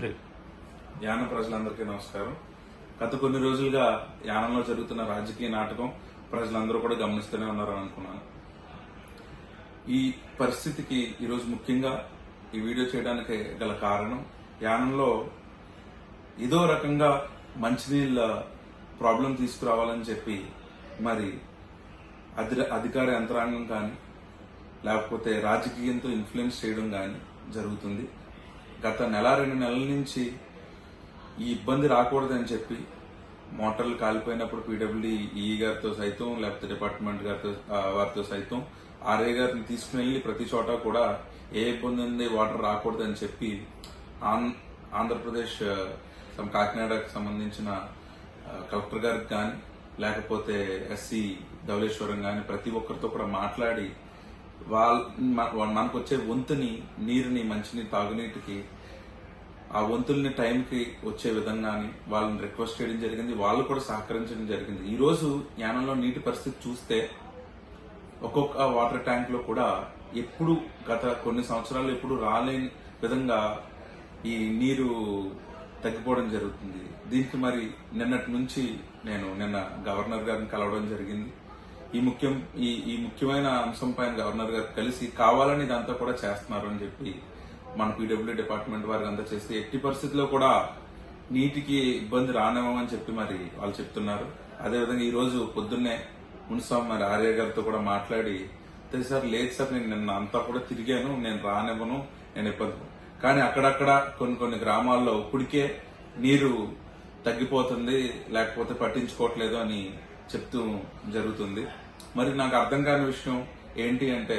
యానం ప్రజలందరికీ నమస్కారం. గత కొన్ని రోజులుగా యానంలో జరుగుతున్న రాజకీయ నాటకం ప్రజలందరూ కూడా గమనిస్తూనే ఉన్నారని అనుకున్నాను. ఈ పరిస్థితికి ఈరోజు ముఖ్యంగా ఈ వీడియో చేయడానికి గల కారణం, యానంలో ఏదో రకంగా మంచినీళ్ళ ప్రాబ్లం తీసుకురావాలని చెప్పి మరి అధికార యంత్రాంగం కానీ లేకపోతే రాజకీయంతో ఇన్ఫ్లుయెన్స్ చేయడం కానీ జరుగుతుంది. గత రెండు నెలల నుంచి ఈ ఇబ్బంది రాకూడదని చెప్పి మోటార్లు కాలిపోయినప్పుడు పీడబ్ల్యూడీ ఈఈ గారితో సైతం లేకపోతే డిపార్ట్మెంట్ వారితో సైతం ఆర్ఏ గారిని తీసుకుని వెళ్లి ప్రతి చోట కూడా ఏ ఇబ్బంది ఉంది, వాటర్ రాకూడదని చెప్పి ఆంధ్రప్రదేశ్ కాకినాడకు సంబంధించిన కలెక్టర్ గారికి కానీ లేకపోతే ఎస్సీ ధవళేశ్వరం కానీ ప్రతి ఒక్కరితో కూడా మాట్లాడి మనకు వచ్చే వంతుని నీరుని మంచినీరు తాగునీటికి ఆ వంతుల్ని టైంకి వచ్చే విధంగాని వాళ్ళని రిక్వెస్ట్ చేయడం జరిగింది. వాళ్ళు కూడా సహకరించడం జరిగింది. ఈ రోజు యానంలో నీటి పరిస్థితి చూస్తే ఒక్కొక్క వాటర్ ట్యాంక్ లో కూడా ఎప్పుడు గత కొన్ని సంవత్సరాలు ఎప్పుడు రాలేని విధంగా ఈ నీరు తగ్గిపోవడం జరుగుతుంది. దీనికి మరి నిన్నటి నుంచి నేను గవర్నర్ గారిని కలవడం జరిగింది. ఈ ముఖ్యమైన అంశం పైన గవర్నర్ గారు కలిసి కావాలని ఇదంతా కూడా చేస్తున్నారు అని చెప్పి మన పీడబ్ల్యూ డిపార్ట్మెంట్ వారికి అంతా చేస్తే ఎట్టి పరిస్థితుల్లో కూడా నీటికి ఇబ్బంది రానివ్వమని చెప్పి మరి వాళ్ళు చెప్తున్నారు. అదేవిధంగా ఈ రోజు పొద్దున్నే మున్సిపల్ మరి ఆర్య గారితో కూడా మాట్లాడి, సార్ లేదు సార్, నేను నిన్న అంతా కూడా తిరిగాను, నేను రానివ్వను, నేను ఇబ్బంది. కానీ అక్కడక్కడ కొన్ని గ్రామాల్లో ఇప్పటికే నీరు తగ్గిపోతుంది, లేకపోతే పట్టించుకోవట్లేదు అని చెప్తూ జరుగుతుంది. మరి నాకు అర్థం కాని విషయం ఏంటి అంటే,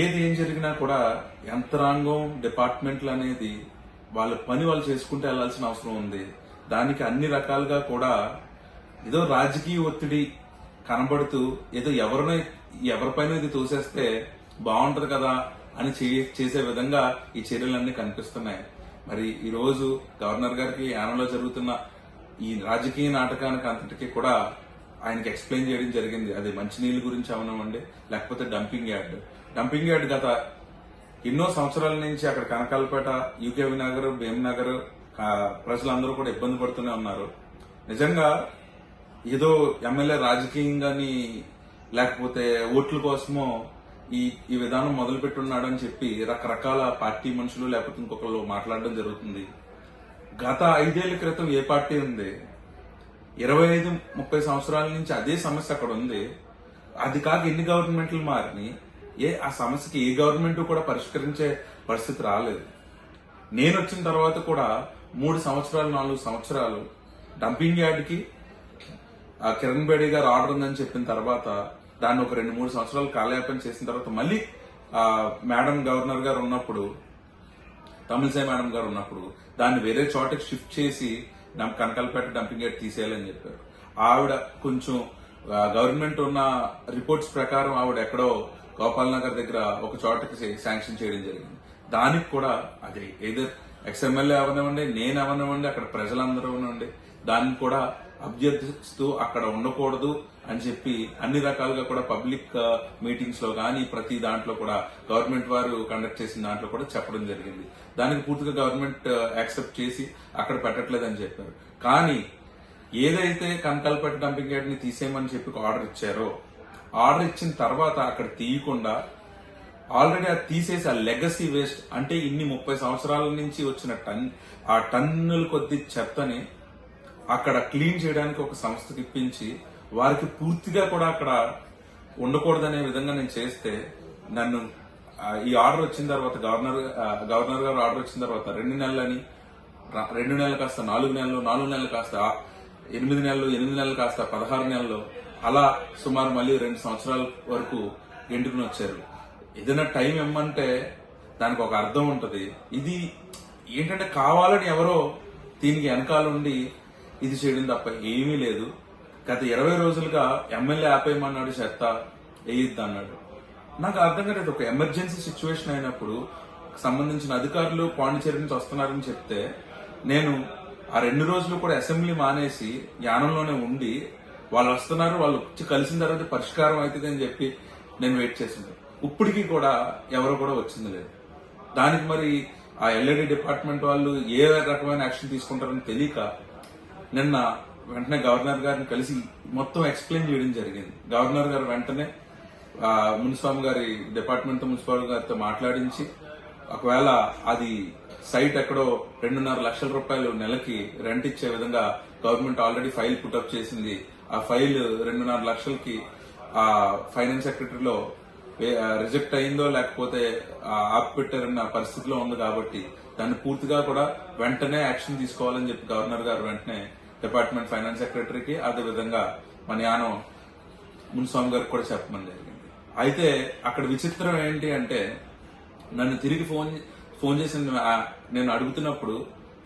ఏం జరిగినా కూడా యంత్రాంగం డిపార్ట్మెంట్లు అనేది వాళ్ళ పని వాళ్ళు చేసుకుంటూ వెళ్లాల్సిన అవసరం ఉంది. దానికి అన్ని రకాలుగా కూడా ఏదో రాజకీయ ఒత్తిడి కనబడుతూ ఏదో ఎవరిపైన ఇది తోసేస్తే బాగుంటది కదా అని చేసే విధంగా ఈ చర్యలన్నీ కనిపిస్తున్నాయి. మరి ఈ రోజు గవర్నర్ గారికి యానంలో జరుగుతున్న ఈ రాజకీయ నాటకానికి అంతటికీ కూడా ఆయనకి ఎక్స్ప్లెయిన్ చేయడం జరిగింది. అది మంచినీళ్ళ గురించి అవనివ్వండి, లేకపోతే డంపింగ్ యార్డ్ గత ఎన్నో సంవత్సరాల నుంచి అక్కడ కనకాలపేట, యూకేవి నగర్, భీమనగర్ ప్రజలందరూ కూడా ఇబ్బంది పడుతూనే ఉన్నారు. నిజంగా ఏదో ఎమ్మెల్యే రాజకీయంగాని లేకపోతే ఓట్ల కోసమో ఈ విధానం మొదలు పెట్టున్నాడని చెప్పి రకరకాల పార్టీ మనుషులు లేకపోతే ఇంకొకరు మాట్లాడడం జరుగుతుంది. గత 5 ఏళ్ల క్రితం ఏ పార్టీ ఉంది? 25-30 సంవత్సరాల నుంచి అదే సమస్య అక్కడ ఉంది. అది కాక ఎన్ని గవర్నమెంట్లు మారినాయి, ఆ సమస్యకి ఏ గవర్నమెంట్ కూడా పరిష్కరించే పరిస్థితి రాలేదు. నేను వచ్చిన తర్వాత కూడా 3 సంవత్సరాలు 4 సంవత్సరాలు డంపింగ్ యార్డ్కి కిరణ్ బేడి గారు ఆర్డర్ ఉందని చెప్పిన తర్వాత దాన్ని ఒక 2-3 సంవత్సరాలు కాలయాపన చేసిన తర్వాత మళ్ళీ మేడం గవర్నర్ గారు ఉన్నప్పుడు, తమిళసై మేడం గారు ఉన్నప్పుడు దాన్ని వేరే చోటకి షిఫ్ట్ చేసి కనకాలపేట డంపింగ్ యార్డ్ తీసేయాలని చెప్పారు. ఆవిడ కొంచెం గవర్నమెంట్ ఉన్న రిపోర్ట్స్ ప్రకారం ఆవిడ ఎక్కడో గోపాల్ నగర్ దగ్గర ఒక చోటకి శాంక్షన్ చేయడం జరిగింది. దానికి కూడా అదే ఏదర్ ఎక్స్ఎమ్మెల్యే అవనివ్వండి, నేను అవనివ్వండి, అక్కడ ప్రజలందరూ ఉండి దాన్ని కూడా అభ్యర్థిస్తూ అక్కడ ఉండకూడదు అని చెప్పి అన్ని రకాలుగా కూడా పబ్లిక్ మీటింగ్స్ లో కానీ ప్రతి దాంట్లో కూడా గవర్నమెంట్ వారు కండక్ట్ చేసిన దాంట్లో కూడా చెప్పడం జరిగింది. దానికి పూర్తిగా గవర్నమెంట్ యాక్సెప్ట్ చేసి అక్కడ పెట్టట్లేదని చెప్పారు. కానీ ఏదైతే కనకాలపేట డంపింగ్ యార్డ్ ని తీసేయమని చెప్పి ఆర్డర్ ఇచ్చారో, ఆర్డర్ ఇచ్చిన తర్వాత అక్కడ తీయకుండా ఆల్రెడీ అది తీసేసి ఆ లెగసీ వేస్ట్ అంటే ఇన్ని 30 సంవత్సరాల నుంచి వచ్చిన టన్నుల కొద్ది చెత్తని అక్కడ క్లీన్ చేయడానికి ఒక సంస్థకి ఇప్పించి వారికి పూర్తిగా కూడా అక్కడ ఉండకూడదనే విధంగా నేను చేస్తే, నన్ను ఈ ఆర్డర్ వచ్చిన తర్వాత గవర్నర్ గారు ఆర్డర్ వచ్చిన తర్వాత 2 నెలలని 2 నెలలు కాస్త 4 నెలలు, 4 నెలలు కాస్త 8 నెలలు, 8 నెలలు కాస్త 16 నెలలు, అలా సుమారు మళ్ళీ 2 సంవత్సరాల వరకు ఎండుకుని వచ్చారు. ఏదైనా టైం ఇమ్మంటే దానికి ఒక అర్థం ఉంటది. ఇది ఏంటంటే కావాలని ఎవరో దీనికి వెనకాలండి ఇది చేయడం తప్ప ఏమీ లేదు. గత 20 రోజులుగా ఎమ్మెల్యే ఆపేయమన్నాడు, చెత్త వేయిద్దా అన్నాడు. నాకు అర్థం కాలేదు. ఒక ఎమర్జెన్సీ సిచ్యువేషన్ అయినప్పుడు సంబంధించిన అధికారులు పాండిచేరి నుంచి వస్తున్నారని చెప్తే నేను ఆ 2 రోజులు కూడా అసెంబ్లీ మానేసి యానంలోనే ఉండి వాళ్ళు వస్తున్నారు, వాళ్ళు వచ్చి కలిసిన తర్వాత పరిష్కారం అవుతుంది అని చెప్పి నేను వెయిట్ చేసింది. ఇప్పటికీ కూడా ఎవరు కూడా వచ్చింది లేదు. దానికి మరి ఆ ఎల్ఈడి డిపార్ట్మెంట్ వాళ్ళు ఏ రకమైన యాక్షన్ తీసుకుంటారని తెలియక నిన్న వెంటనే గవర్నర్ గారిని కలిసి మొత్తం ఎక్స్ప్లెయిన్ చేయడం జరిగింది. గవర్నర్ గారు వెంటనే మున్స్వామి గారి డిపార్ట్మెంట్ మున్సిపల్ గారితో మాట్లాడించి ఒకవేళ అది సైట్ ఎక్కడో 2.5 లక్షల రూపాయలు నెలకి రెంట్ ఇచ్చే విధంగా గవర్నమెంట్ ఆల్రెడీ ఫైల్ పుటప్ చేసింది. ఆ ఫైల్ 2.5 లక్షలకి ఆ ఫైనాన్స్ సెక్రటరీలో రిజెక్ట్ అయిందో లేకపోతే ఆపిపెట్టారన్న పరిస్థితిలో ఉంది కాబట్టి దాన్ని పూర్తిగా కూడా వెంటనే యాక్షన్ తీసుకోవాలని చెప్పి గవర్నర్ గారు వెంటనే డిపార్ట్మెంట్ ఫైనాన్స్ సెక్రటరీకి అదేవిధంగా మన యానం మున్స్వామి గారికి కూడా చెప్పమని జరిగింది. అయితే అక్కడ విచిత్రం ఏంటి అంటే నన్ను తిరిగి ఫోన్ చేసి నేను అడుగుతున్నప్పుడు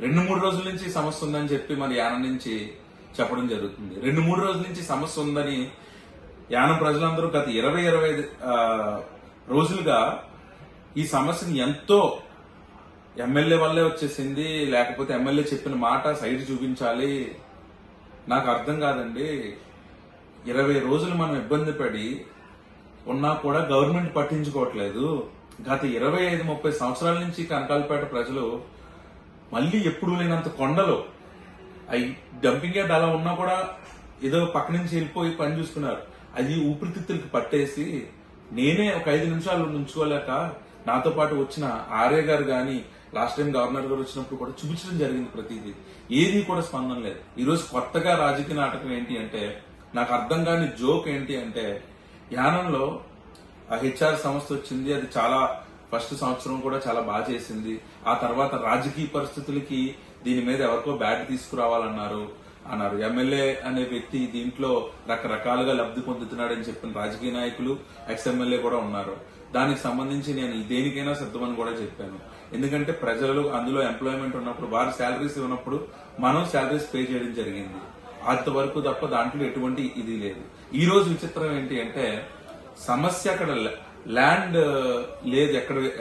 2-3 రోజుల నుంచి సమస్య ఉందని చెప్పి మరి యానం నుంచి చెప్పడం జరుగుతుంది. 2-3 రోజుల నుంచి సమస్య ఉందని యానం ప్రజలందరూ గత 20-25 రోజులుగా ఈ సమస్యని ఎంతో ఎమ్మెల్యే వల్లే వచ్చేసింది, లేకపోతే ఎమ్మెల్యే చెప్పిన మాట సైడ్ చూపించాలి, నాకు అర్థం కాదండి. 20 రోజులు మనం ఇబ్బంది పడి ఉన్నా కూడా గవర్నమెంట్ పట్టించుకోవట్లేదు. గత 25-30 సంవత్సరాల నుంచి కనకాలపేట ప్రజలు మళ్ళీ ఎప్పుడు లేనంత కొండలు అవి డంపింగ్ యార్డ్ అలా ఉన్నా కూడా ఏదో పక్క నుంచి వెళ్ళిపోయి పని చూసుకున్నారు. అది ఊపిరితిత్తులకి పట్టేసి నేనే ఒక 5 నిమిషాలు నుంచుకోలేక నాతో పాటు వచ్చిన ఆర్య గారు గాని లాస్ట్ టైం గవర్నర్ గారు వచ్చినప్పుడు కూడా చూపించడం జరిగింది. ప్రతిదీ ఏది కూడా స్పందన లేదు. ఈ రోజు కొత్తగా రాజకీయ నాటకం ఏంటి అంటే నాకు అర్థం కాని జోక్ ఏంటి అంటే యానంలో ఆ హెచ్ఆర్ సంస్థ వచ్చింది. అది చాలా ఫస్ట్ సంవత్సరం కూడా చాలా బాగా చేసింది. ఆ తర్వాత రాజకీయ పరిస్థితులకి దీని మీద ఎవరికో బ్యాట్ తీసుకురావాలన్నారు. ఎమ్మెల్యే అనే వ్యక్తి దీంట్లో రకరకాలుగా లబ్ధి పొందుతున్నాడని చెప్పిన రాజకీయ నాయకులు ఎక్స్ఎమ్మెల్యే కూడా ఉన్నారు. దానికి సంబంధించి నేను దేనికైనా సిద్ధమని కూడా చెప్పాను. ఎందుకంటే ప్రజలు అందులో ఎంప్లాయ్మెంట్ ఉన్నప్పుడు వారి శాలరీస్ ఉన్నప్పుడు మనం శాలరీస్ పే చేయడం జరిగింది. అంతవరకు తప్ప దాంట్లో ఎటువంటి ఇది లేదు. ఈ రోజు విచిత్రం ఏంటి అంటే సమస్య అక్కడ ల్యాండ్ లేదు,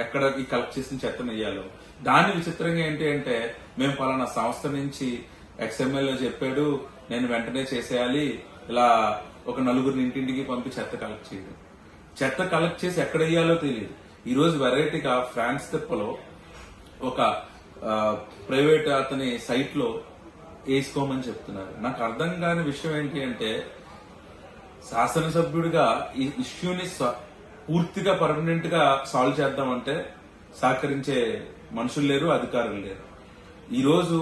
ఎక్కడ ఈ కలెక్ట్ చేసిన చెత్తను వేయాలో. దాని విచిత్రంగా ఏంటి అంటే మేము పలానా సంస్థ నుంచి ఎక్స్ఎమ్మెల్యే చెప్పాడు, నేను వెంటనే చేసేయాలి, ఇలా ఒక 4 ఇంటింటికి పంపి చెత్త కలెక్ట్ చేయడం. చెత్త కలెక్ట్ చేసి ఎక్కడ వేయాలో తెలియదు. ఈ రోజు వెరైటీగా ఫ్రాన్స్ తిప్పలో ఒక ప్రైవేట్ అతని సైట్ లో వేసుకోమని చెప్తున్నారు. నాకు అర్థం కాని విషయం ఏంటి అంటే శాసనసభ్యుడిగా ఈ ఇష్యూని పూర్తిగా పర్మనెంట్ గా సాల్వ్ చేద్దామంటే సహకరించే మనుషులు లేరు, అధికారులు లేరు. ఈ రోజు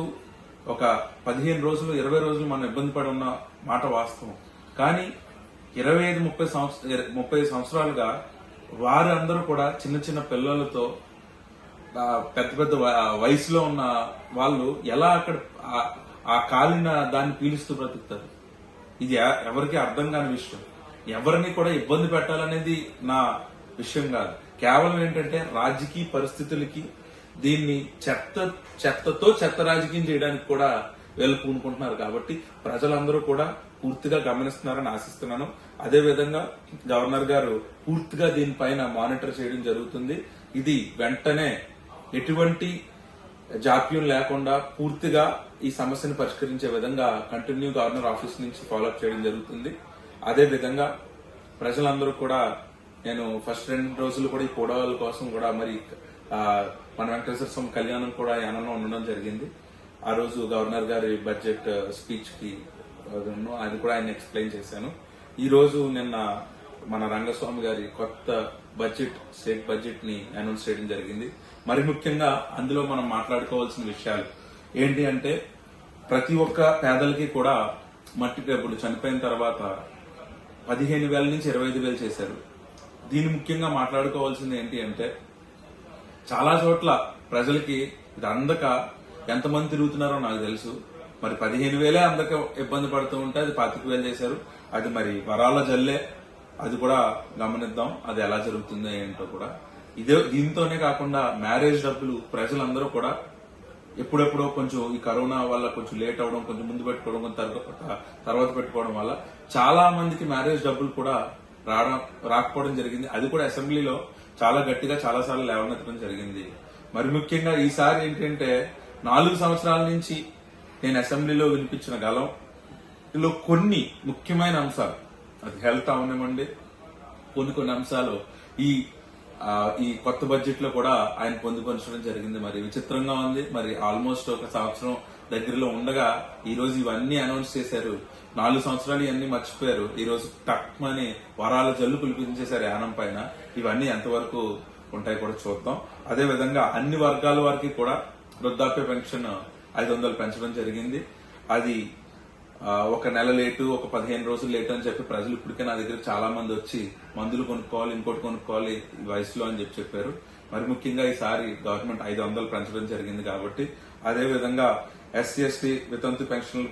ఒక 15 రోజులు 20 రోజులు మనం ఇబ్బంది పడి ఉన్న మాట వాస్తవం. కానీ 25-30 సంవత్సరాలుగా వారందరూ కూడా చిన్న చిన్న పిల్లలతో పెద్ద పెద్ద వయసులో ఉన్న వాళ్ళు ఎలా అక్కడ ఆ కాలిన దాన్ని పీలుస్తూ బ్రతుకుతారు. ఇది ఎవరికి అర్థం కాని విషయం. ఎవరిని కూడా ఇబ్బంది పెట్టాలనేది నా విషయం కాదు. కేవలం ఏంటంటే రాజకీయ పరిస్థితులకి దీన్ని చెత్తతో చెత్త రాజకీయం చేయడానికి కూడా వీళ్ళు పూనుకుంటున్నారు. కాబట్టి ప్రజలందరూ కూడా పూర్తిగా గమనిస్తున్నారని ఆశిస్తున్నాను. అదే విధంగా గవర్నర్ గారు పూర్తిగా దీనిపైన మానిటర్ చేయడం జరుగుతుంది. ఇది వెంటనే ఎటువంటి జాప్యం లేకుండా పూర్తిగా ఈ సమస్యను పరిష్కరించే విధంగా కంటిన్యూ గవర్నర్ ఆఫీస్ నుంచి ఫాలోఅప్ చేయడం జరుగుతుంది. అదే విధంగా ప్రజలందరూ కూడా నేను ఫస్ట్ 2 రోజులు కూడా ఈ పోడవాళ్ళ కోసం కూడా మరి మన వెంకటేశ్వర స్వామి కళ్యాణం కూడా యానంలో ఉండడం జరిగింది. ఆ రోజు గవర్నర్ గారి బడ్జెట్ స్పీచ్ కి అది కూడా ఆయన ఎక్స్ప్లెయిన్ చేశాను. ఈ రోజు నిన్న మన రంగస్వామి గారి కొత్త బడ్జెట్ స్టేట్ బడ్జెట్ ని అనౌన్స్ చేయడం జరిగింది. మరి ముఖ్యంగా అందులో మనం మాట్లాడుకోవాల్సిన విషయాలు ఏంటి అంటే ప్రతి ఒక్క పేదలకి కూడా మట్టి డబ్బులు చనిపోయిన తర్వాత 15,000 నుంచి 25,000 చేశారు. దీన్ని ముఖ్యంగా మాట్లాడుకోవాల్సింది ఏంటి అంటే చాలా చోట్ల ప్రజలకి ఇది అందక ఎంతమంది తిరుగుతున్నారో నాకు తెలుసు. మరి 15,000 అందక ఇబ్బంది పడుతూ ఉంటే అది 25,000 చేశారు. అది మరి వరాల జల్లే, అది కూడా గమనిద్దాం అది ఎలా జరుగుతుందో ఏంటో కూడా. దీంతోనే కాకుండా మ్యారేజ్ డబ్బులు ప్రజలందరూ కూడా ఎప్పుడెప్పుడో కొంచెం ఈ కరోనా వల్ల కొంచెం లేట్ అవడం, కొంచెం ముందు పెట్టుకోవడం, కొంచెం తర్వాత పెట్టుకోవడం వల్ల చాలా మందికి మ్యారేజ్ డబ్బులు కూడా రాకపోవడం జరిగింది. అది కూడా అసెంబ్లీలో చాలా గట్టిగా చాలా సార్లు లేవనెత్తడం జరిగింది. మరి ముఖ్యంగా ఈసారి ఏంటంటే 4 సంవత్సరాల నుంచి నేను అసెంబ్లీలో వినిపించిన గలంలో కొన్ని ముఖ్యమైన అంశాలు, అది హెల్త్ అవనివ్వండి, కొన్ని అంశాలు ఈ ఈ కొత్త బడ్జెట్ లో కూడా ఆయన పొందుపరచడం జరిగింది. మరి విచిత్రంగా ఉంది. మరి ఆల్మోస్ట్ ఒక సంవత్సరం దగ్గరలో ఉండగా ఈ రోజు ఇవన్నీ అనౌన్స్ చేశారు. 4 సంవత్సరాలు ఇవన్నీ మర్చిపోయారు. ఈ రోజు టక్మని వరాల జల్లు కులిపించేశారు యానం పైన. ఇవన్నీ ఎంతవరకు ఉంటాయి కూడా చూద్దాం. అదే విధంగా అన్ని వర్గాల వారికి కూడా వృద్ధాప్య పెన్షన్ 500 పెంచడం జరిగింది. అది ఒక నెల లేటు, ఒక 15 రోజులు లేటు అని చెప్పి ప్రజలు ఇప్పటికే నా దగ్గర చాలా మంది వచ్చి మందులు కొనుక్కోవాలి, ఇంకోటి కొనుక్కోవాలి ఈ వయసులో అని చెప్పారు. మరి ముఖ్యంగా ఈసారి గవర్నమెంట్ 500 పెంచడం జరిగింది కాబట్టి, అదే విధంగా ఎస్సీ ఎస్టీ వితంతు పెన్షన్లు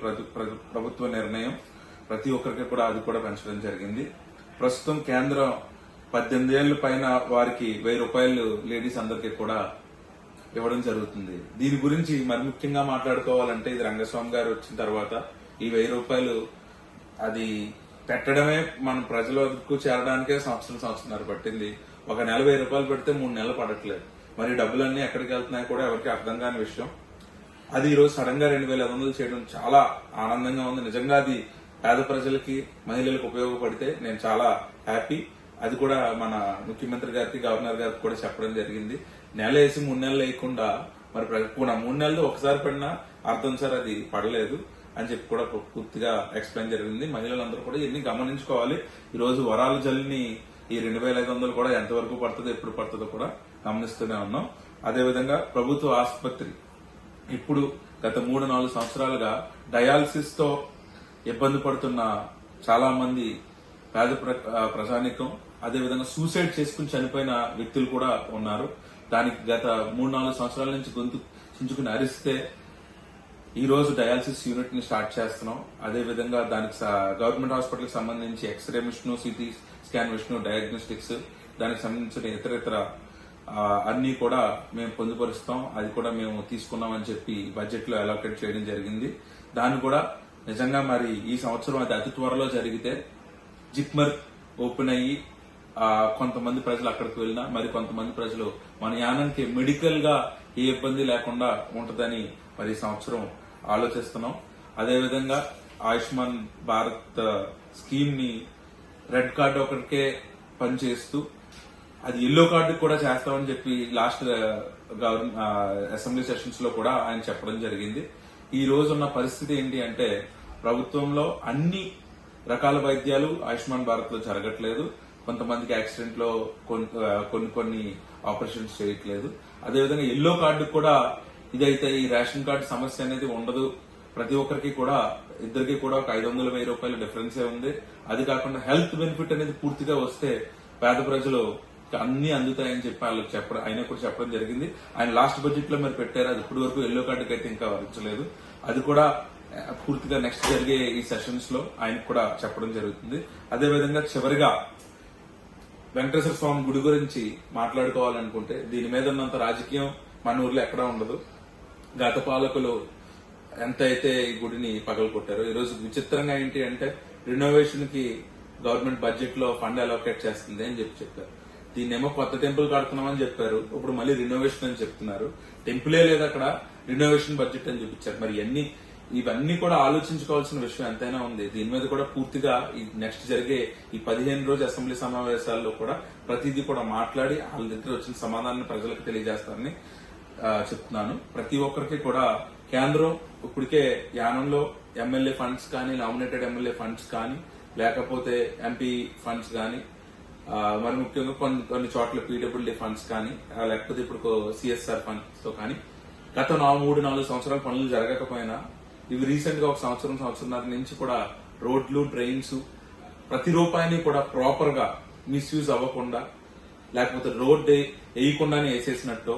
ప్రభుత్వ నిర్ణయం ప్రతి ఒక్కరికి కూడా అది కూడా పెంచడం జరిగింది. ప్రస్తుతం కేంద్రం 18 ఏళ్ల పైన వారికి 1000 రూపాయలు లేడీస్ అందరికీ కూడా ఇవ్వడం జరుగుతుంది. దీని గురించి మరి ముఖ్యంగా మాట్లాడుకోవాలంటే ఇది రంగస్వామి గారు వచ్చిన తర్వాత ఈ 1000 రూపాయలు అది పెట్టడమే మన ప్రజల వద్దకు చేరడానికే సంవత్సరంన్నర పట్టింది. ఒక నెల 1000 రూపాయలు పెడితే 3 నెలలు పడట్లేదు. మరి డబ్బులన్నీ ఎక్కడికి వెళ్తున్నాయి కూడా ఎవరికి అర్థం కాని విషయం. అది ఈ రోజు సడన్ గా 2500 చేయడం చాలా ఆనందంగా ఉంది. నిజంగా అది పేద ప్రజలకి, మహిళలకు ఉపయోగపడితే నేను చాలా హ్యాపీ. అది కూడా మన ముఖ్యమంత్రి గారికి, గవర్నర్ గారికి కూడా చెప్పడం జరిగింది. నెల వేసి 3 నెలలు వేయకుండా మరి 3 నెలలు ఒకసారి పడినా అర్థం సార్ అది పడలేదు అని చెప్పి కూడా పూర్తిగా ఎక్స్ప్లెయిన్ జరిగింది. మహిళలందరూ కూడా ఇవన్నీ గమనించుకోవాలి. ఈ రోజు వరాల జల్లిని ఈ 2500 కూడా ఎంతవరకు పడుతుందో, ఎప్పుడు పడుతుందో కూడా గమనిస్తూనే ఉన్నాం. అదేవిధంగా ప్రభుత్వ ఆసుపత్రి ఇప్పుడు గత 3-4 సంవత్సరాలుగా డయాలసిస్ తో ఇబ్బంది పడుతున్న చాలా మంది పేద ప్రజానికం, అదేవిధంగా సూసైడ్ చేసుకుని చనిపోయిన వ్యక్తులు కూడా ఉన్నారు. దానికి గత 3-4 సంవత్సరాల నుంచి గొంతు చించుకుని అరిస్తే ఈ రోజు డయాలసిస్ యూనిట్ ని స్టార్ట్ చేస్తున్నాం. అదే విధంగా దానికి గవర్నమెంట్ హాస్పిటల్ కి సంబంధించి X ray machine, CT scan machine, diagnostics, దానికి సంబంధించిన ఇతర అన్ని కూడా మేము పొందుపరుస్తాం. అది కూడా మేము తీసుకున్నామని చెప్పి బడ్జెట్ లో అలోకేట్ చేయడం జరిగింది. దాన్ని కూడా నిజంగా మరి ఈ సంవత్సరం అది అతి త్వరలో జరిగితే జిప్మర్ ఓపెన్ అయ్యి కొంతమంది ప్రజలు అక్కడికి వెళ్ళినా మరి కొంతమంది ప్రజలు మన యానంకి మెడికల్ గా ఏ ఇబ్బంది లేకుండా ఉంటదని మరి ఈ సంవత్సరం ఆలోచిస్తున్నాం. అదేవిధంగా ఆయుష్మాన్ భారత్ స్కీమ్ ని రెడ్ కార్డు ఒకరికే పనిచేస్తూ అది ఎల్లో కార్డు కూడా చేస్తామని చెప్పి లాస్ట్ అసెంబ్లీ సెషన్స్ లో కూడా ఆయన చెప్పడం జరిగింది. ఈ రోజు ఉన్న పరిస్థితి ఏంటి అంటే ప్రభుత్వంలో అన్ని రకాల వైద్యాలు ఆయుష్మాన్ భారత్ లో జరగట్లేదు. కొంతమందికి యాక్సిడెంట్ లో కొన్ని ఆపరేషన్స్ చేయట్లేదు. అదేవిధంగా ఎల్లో కార్డు కూడా ఇదైతే ఈ రేషన్ కార్డు సమస్య అనేది ఉండదు. ప్రతి ఒక్కరికి కూడా ఇద్దరికి కూడా ఒక 500-1000 రూపాయల డిఫరెన్సే ఉంది. అది కాకుండా హెల్త్ బెనిఫిట్ అనేది పూర్తిగా వస్తే పేద ప్రజలు అన్ని అందుతాయని చెప్పి ఆయన కూడా చెప్పడం జరిగింది. ఆయన లాస్ట్ బడ్జెట్ లో మరి పెట్టారు. అది ఇప్పటి వరకు ఎల్లో కార్డుకి అయితే ఇంకా వరించలేదు. అది కూడా పూర్తిగా నెక్స్ట్ జరిగే ఈ సెషన్స్ లో ఆయనకు కూడా చెప్పడం జరుగుతుంది. అదేవిధంగా చివరిగా వెంకటేశ్వర స్వామి గుడి గురించి మాట్లాడుకోవాలనుకుంటే దీని మీద ఉన్నంత రాజకీయం మన ఊర్లో ఎక్కడా ఉండదు. గత పాలకులు ఎంతైతే ఈ గుడిని పగలగొట్టారో ఈరోజు విచిత్రంగా ఏంటి అంటే రినోవేషన్ కి గవర్నమెంట్ బడ్జెట్ లో ఫండ్ అలోకేట్ చేస్తుంది అని చెప్పారు. దీన్నేమో కొత్త టెంపుల్ కడుతున్నామని చెప్పారు. ఇప్పుడు మళ్ళీ రినోవేషన్ అని చెప్తున్నారు. టెంపులే లేదు అక్కడ, రినోవేషన్ బడ్జెట్ అని చూపించారు. మరి ఇవన్నీ కూడా ఆలోచించుకోవాల్సిన విషయం ఎంతైనా ఉంది. దీని మీద కూడా పూర్తిగా ఈ నెక్స్ట్ జరిగే ఈ 15 రోజు అసెంబ్లీ సమావేశాల్లో కూడా ప్రతిదీ కూడా మాట్లాడి వాళ్ళ దగ్గర వచ్చిన సమాధానాన్ని ప్రజలకు తెలియజేస్తారని చెప్తున్నాను. ప్రతి ఒక్కరికి కూడా కేంద్రం ఇప్పటికే యానంలో ఎమ్మెల్యే ఫండ్స్ కానీ, నామినేటెడ్ ఎమ్మెల్యే ఫండ్స్ కానీ, లేకపోతే ఎంపీ ఫండ్స్ కానీ, మరి ముఖ్యంగా కొన్ని చోట్ల పీడబ్ల్యూడీ ఫండ్స్ కానీ, లేకపోతే ఇప్పుడు సిఎస్ఆర్ ఫండ్స్ తో కానీ గత 3-4 సంవత్సరాల పనులు జరగకపోయినా ఇవి రీసెంట్ గా ఒక సంవత్సరంన్నర నుంచి కూడా రోడ్లు, డ్రైన్స్ ప్రతి రూపాయిని కూడా ప్రాపర్ గా మిస్యూజ్ అవ్వకుండా, లేకపోతే రోడ్ వేయకుండానే వేసేసినట్టు,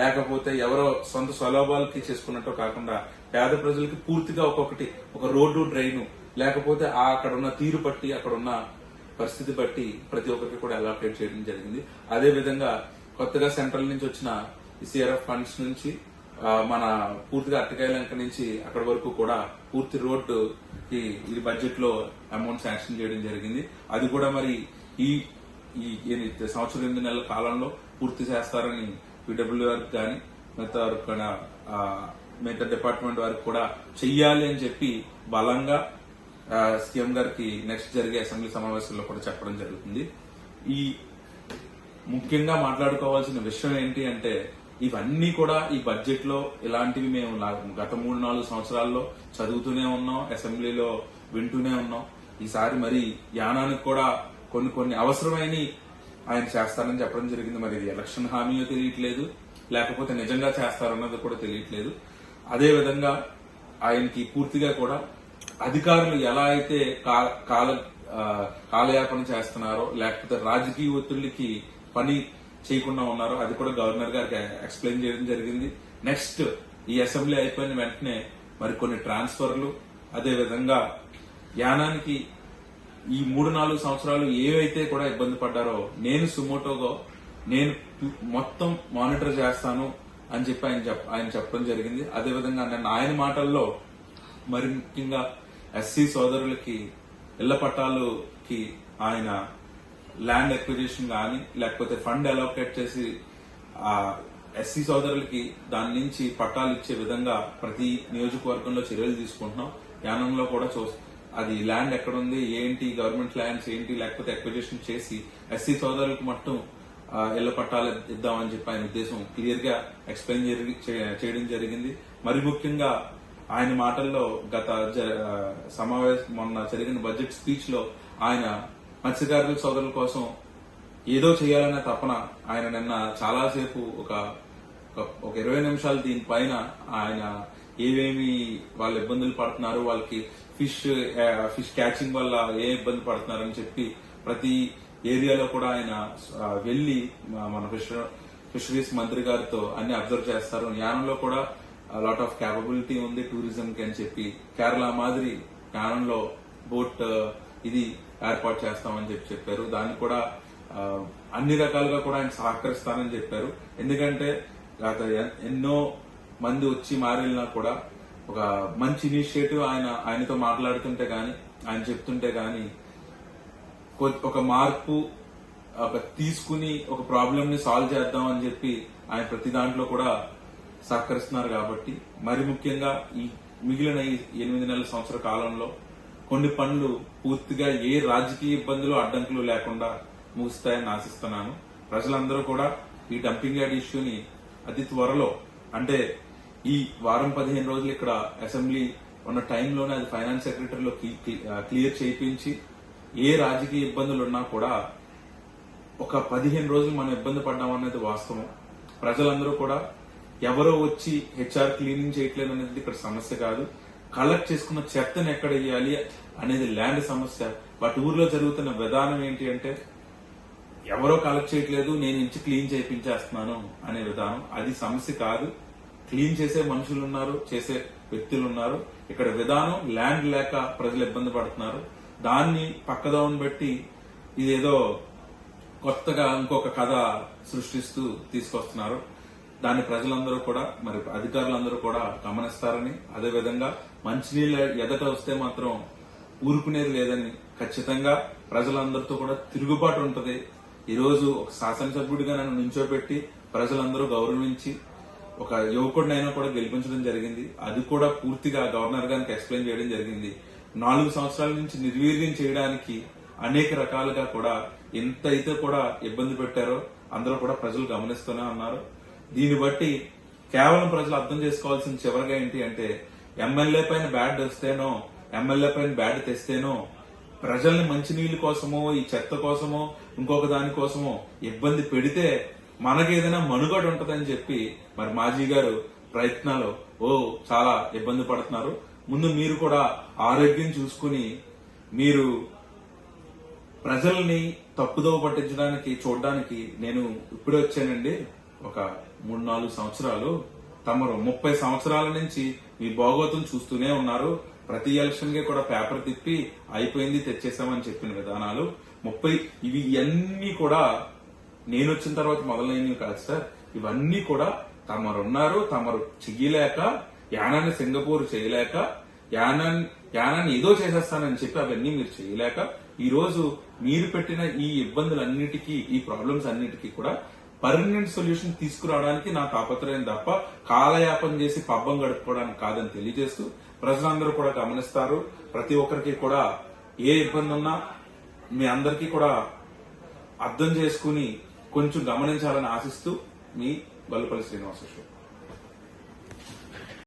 లేకపోతే ఎవరో సొంత స్వలాభాలకి చేసుకున్నట్టు కాకుండా పేద ప్రజలకి పూర్తిగా ఒక్కొక్కటి ఒక రోడ్డు, డ్రైన్, లేకపోతే అక్కడ ఉన్న తీరు బట్టి, అక్కడ ఉన్న పరిస్థితి బట్టి ప్రతి ఒక్కరికి కూడా అలోకేట్ చేయడం జరిగింది. అదే విధంగా కొత్తగా సెంట్రల్ నుంచి వచ్చిన సిఆర్ఎఫ్ ఫండ్స్ నుంచి మన పూర్తిగా అట్టకాయలంక నుంచి అక్కడి వరకు కూడా పూర్తి రోడ్డు ఈ బడ్జెట్ లో అమౌంట్ శాంక్షన్ చేయడం జరిగింది. అది కూడా మరి ఈ సంవత్సరం 8 నెలల కాలంలో పూర్తి చేస్తారని పీడబ్ల్యూ వారికి కానీ మిగతా డిపార్ట్మెంట్ వారికి కూడా చెయ్యాలి అని చెప్పి బలంగా సీఎం గారికి నెక్స్ట్ జరిగే అసెంబ్లీ సమావేశంలో కూడా చెప్పడం జరుగుతుంది. ఈ ముఖ్యంగా మాట్లాడుకోవాల్సిన విషయం ఏంటి అంటే ఇవన్నీ కూడా ఈ బడ్జెట్ లో ఇలాంటివి మేము గత 3-4 సంవత్సరాల్లో చదువుతూనే ఉన్నాం, అసెంబ్లీలో వింటూనే ఉన్నాం. ఈసారి మరి యానానికి కూడా కొన్ని అవసరమైన ఆయన చేస్తారని చెప్పడం జరిగింది. మరి ఇది ఎలక్షన్ హామీయో తెలియట్లేదు, లేకపోతే నిజంగా చేస్తారన్నది కూడా తెలియట్లేదు. అదే విధంగా ఆయనకి పూర్తిగా కూడా అధికారులు ఎలా అయితే కాలయాపన చేస్తున్నారో, లేకపోతే రాజకీయ ఒత్తిళ్లకి పని చేయకుండా ఉన్నారో అది కూడా గవర్నర్ గారికి ఎక్స్ప్లెయిన్ చేయడం జరిగింది. నెక్స్ట్ ఈ అసెంబ్లీ అయిపోయిన వెంటనే మరి కొన్ని ట్రాన్స్ఫర్లు, అదే విధంగా యానానికి ఈ 3-4 సంవత్సరాలు ఏవైతే కూడా ఇబ్బంది పడ్డారో నేను సుమోటోగా నేను మొత్తం మానిటర్ చేస్తాను అని చెప్పి ఆయన చెప్పడం జరిగింది. అదే విధంగా ఆయన మాటల్లో మరి ముఖ్యంగా ఎస్సీ సోదరులకి ఇళ్ల పట్టాలకి ఆయన ల్యాండ్ ఎక్విజిషన్ కానీ లేకపోతే ఫండ్ అలోకేట్ చేసి ఆ ఎస్సీ సోదరులకి దాని నుంచి పట్టాలు ఇచ్చే విధంగా ప్రతి నియోజకవర్గంలో చర్యలు తీసుకుంటున్నాం. యానంలో కూడా అది ల్యాండ్ ఎక్కడుంది ఏంటి, గవర్నమెంట్ ల్యాండ్స్ ఏంటి, లేకపోతే ఎక్విజిషన్ చేసి ఎస్సీ సోదరులకు మొత్తం ఇళ్ల పట్టాలు ఇద్దామని చెప్పి ఆయన ఉద్దేశం క్లియర్ గా ఎక్స్ప్లెయిన్ చేయడం జరిగింది. మరి ముఖ్యంగా ఆయన మాటల్లో గత మొన్న జరిగిన బడ్జెట్ స్పీచ్ లో ఆయన మత్స్యకారుల సోదరుల కోసం ఏదో చేయాలనే తపన ఆయన నిన్న చాలాసేపు ఒక 20 నిమిషాలు దీనిపైన ఆయన ఏవేమి వాళ్ళ ఇబ్బందులు పడుతున్నారు, వాళ్ళకి ఫిష్ క్యాచింగ్ వల్ల ఏ ఇబ్బంది పడుతున్నారని చెప్పి ప్రతి ఏరియాలో కూడా ఆయన వెళ్లి మన ఫిషరీస్ మంత్రి గారితో అన్ని అబ్జర్వ్ చేస్తారు. యానంలో కూడా లాట్ ఆఫ్ క్యాపబిలిటీ ఉంది టూరిజం కి అని చెప్పి కేరళ మాదిరి యానంలో బోట్ ఇది ఏర్పాటు చేస్తామని చెప్పారు. దాన్ని కూడా అన్ని రకాలుగా కూడా ఆయన సహకరిస్తానని చెప్పారు. ఎందుకంటే గత ఎన్నో మంది వచ్చి మారినా కూడా ఒక మంచి ఇనిషియేటివ్ ఆయనతో మాట్లాడుతుంటే గాని, ఆయన చెప్తుంటే గాని ఒక మార్పు తీసుకుని ఒక ప్రాబ్లం ని సాల్వ్ చేద్దాం అని చెప్పి ఆయన ప్రతి దాంట్లో కూడా సహకరిస్తున్నారు. కాబట్టి మరి ముఖ్యంగా ఈ మిగిలిన ఈ 8 నెలల సంవత్సర కాలంలో కొన్ని పనులు పూర్తిగా ఏ రాజకీయ ఇబ్బందులు అడ్డంకులు లేకుండా ముగుస్తాయని ఆశిస్తున్నాను. ప్రజలందరూ కూడా ఈ డంపింగ్ యార్డ్ ఇష్యూని అతి త్వరలో, అంటే ఈ వారం 15 రోజులు ఇక్కడ అసెంబ్లీ ఉన్న టైంలోనే అది ఫైనాన్స్ సెక్రటరీలో క్లియర్ చేయించి ఏ రాజకీయ ఇబ్బందులు ఉన్నా కూడా ఒక 15 రోజులు మనం ఇబ్బంది పడ్డామనేది వాస్తవం. ప్రజలందరూ కూడా ఎవరో వచ్చి హెచ్ఆర్ క్లీనింగ్ చేయట్లేదు అనేది ఇక్కడ సమస్య కాదు. కలెక్ట్ చేసుకున్న చెత్తను ఎక్కడ వేయాలి అనేది ల్యాండ్ సమస్య. బట్ ఊర్లో జరుగుతున్న విధానం ఏంటి అంటే ఎవరో కలెక్ట్ చేయట్లేదు, నేను ఇంచి క్లీన్ చేయించేస్తున్నాను అనే విధానం. అది సమస్య కాదు. క్లీన్ చేసే మనుషులు ఉన్నారు, చేసే వ్యక్తులు ఉన్నారు. ఇక్కడ విధానం ల్యాండ్ లేక ప్రజలు ఇబ్బంది పడుతున్నారు. దాన్ని పక్కదోవను బట్టి ఇదేదో కొత్తగా ఇంకొక కథ సృష్టిస్తూ తీసుకొస్తున్నారు. దాన్ని ప్రజలందరూ కూడా మరి అధికారులందరూ కూడా గమనిస్తారని, అదేవిధంగా మంచినీళ్ళ ఎదట వస్తే మాత్రం ఊరుకునేది లేదని, ఖచ్చితంగా ప్రజలందరితో కూడా తిరుగుబాటు ఉంటది. ఈ రోజు ఒక శాసనసభ్యుడిగా నన్ను నించోబెట్టి ప్రజలందరూ గౌరవించి ఒక యువకుడినైనా కూడా గెలిపించడం జరిగింది. అది కూడా పూర్తిగా గవర్నర్ గారికి ఎక్స్ప్లెయిన్ చేయడం జరిగింది. 4 సంవత్సరాల నుంచి నిర్వీర్యం చేయడానికి అనేక రకాలుగా కూడా ఎంత అయితే కూడా ఇబ్బంది పెట్టారో అందరూ కూడా ప్రజలు గమనిస్తూనే ఉన్నారు. దీన్ని బట్టి కేవలం ప్రజలు అర్థం చేసుకోవాల్సిన చివరిగా ఏంటి అంటే ఎమ్మెల్యే పైన బ్యాడ్ వస్తేనో, ఎమ్మెల్యే పైన బ్యాడ్ తెస్తేనో ప్రజల్ని మంచినీళ్ళ కోసమో, ఈ చెత్త కోసమో, ఇంకొక దాని కోసమో ఇబ్బంది పెడితే మనకేదైనా మనుగడ ఉంటదని చెప్పి మరి మాజీ గారు ప్రయత్నాలు చాలా ఇబ్బంది పడుతున్నారు. ముందు మీరు కూడా ఆరోగ్యం చూసుకుని మీరు ప్రజల్ని తప్పుదోవ పట్టించడానికి చూడడానికి నేను ఇప్పుడే వచ్చానండి. ఒక 3-4 సంవత్సరాలు తమరు 30 సంవత్సరాల నుంచి మీ భోగోతం చూస్తూనే ఉన్నారు. ప్రతి ఎలక్షన్ కి కూడా పేపర్ తిప్పి అయిపోయింది తెచ్చేసామని చెప్పిన విధానాలు 30 ఇవి అన్ని కూడా నేను వచ్చిన తర్వాత మొదలైనవి కాదు సార్. ఇవన్నీ కూడా తమరున్నారు, తమరు చెయ్యలేక, యానాన్ని సింగపూర్ చేయలేక, యానాన్ని ఏదో చేసేస్తానని చెప్పి అవన్నీ మీరు చేయలేక ఈ రోజు మీరు పెట్టిన ఈ ఇబ్బందులన్నిటికీ, ఈ ప్రాబ్లమ్స్ అన్నిటికీ కూడా పర్మనెంట్ సొల్యూషన్ తీసుకురావడానికి నా తాపత్రయం తప్ప కాలయాపన చేసి పబ్బం గడుపుకోవడానికి కాదని తెలియజేస్తూ ప్రజలందరూ కూడా గమనిస్తారు. ప్రతి ఒక్కరికి కూడా ఏ ఇబ్బంది ఉన్నా మీ అందరికీ కూడా అర్థం చేసుకుని కొంచెం గమనించాలని ఆశిస్తూ మీ వల్లపల్లి శ్రీనివాస షో.